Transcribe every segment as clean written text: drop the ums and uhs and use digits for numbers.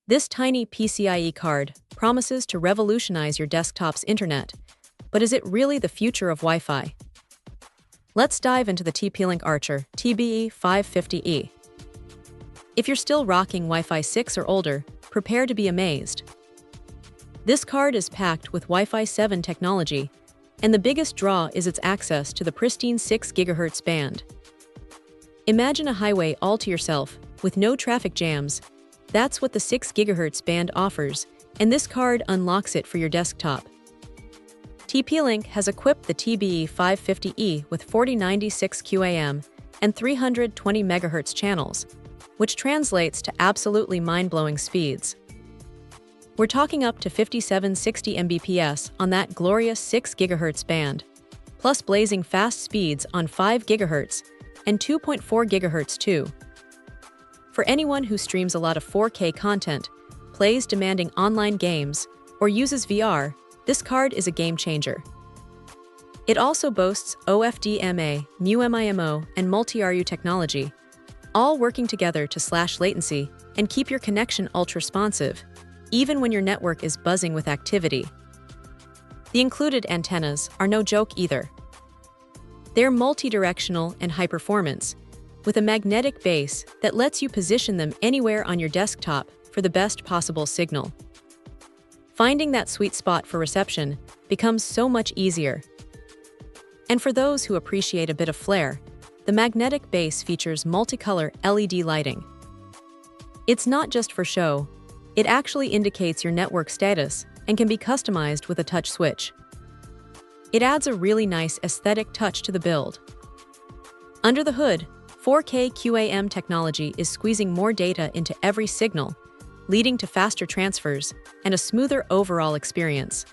This tiny PCIe card promises to revolutionize your desktop's internet, but is it really the future of Wi-Fi? Let's dive into the TP-Link Archer TBE550E. If you're still rocking Wi-Fi 6 or older, prepare to be amazed. This card is packed with Wi-Fi 7 technology, and the biggest draw is its access to the pristine 6 GHz band. Imagine a highway all to yourself, with no traffic jams. That's what the 6 GHz band offers, and this card unlocks it for your desktop. TP-Link has equipped the TBE550E with 4096 QAM and 320 MHz channels, which translates to absolutely mind-blowing speeds. We're talking up to 5760 Mbps on that glorious 6 GHz band, plus blazing fast speeds on 5 GHz and 2.4 GHz too. For anyone who streams a lot of 4K content, plays demanding online games, or uses VR, this card is a game changer. It also boasts OFDMA, MU-MIMO, and multi-RU technology, all working together to slash latency and keep your connection ultra-responsive, even when your network is buzzing with activity. The included antennas are no joke either. They're multi-directional and high-performance, with a magnetic base that lets you position them anywhere on your desktop for the best possible signal. Finding that sweet spot for reception becomes so much easier. And for those who appreciate a bit of flair, the magnetic base features multicolor LED lighting. It's not just for show, it actually indicates your network status and can be customized with a touch switch. It adds a really nice aesthetic touch to the build. Under the hood, 4K QAM technology is squeezing more data into every signal, leading to faster transfers and a smoother overall experience.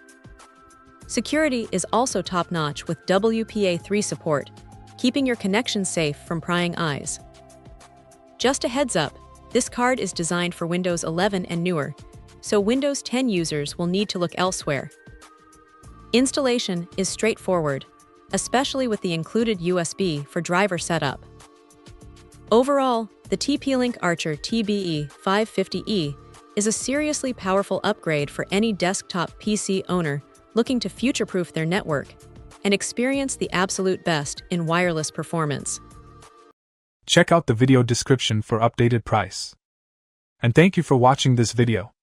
Security is also top-notch with WPA3 support, keeping your connection safe from prying eyes. Just a heads up, this card is designed for Windows 11 and newer, so Windows 10 users will need to look elsewhere. Installation is straightforward, especially with the included USB for driver setup. Overall, the TP-Link Archer TBE550E is a seriously powerful upgrade for any desktop PC owner looking to future-proof their network and experience the absolute best in wireless performance. Check out the video description for updated price. And thank you for watching this video.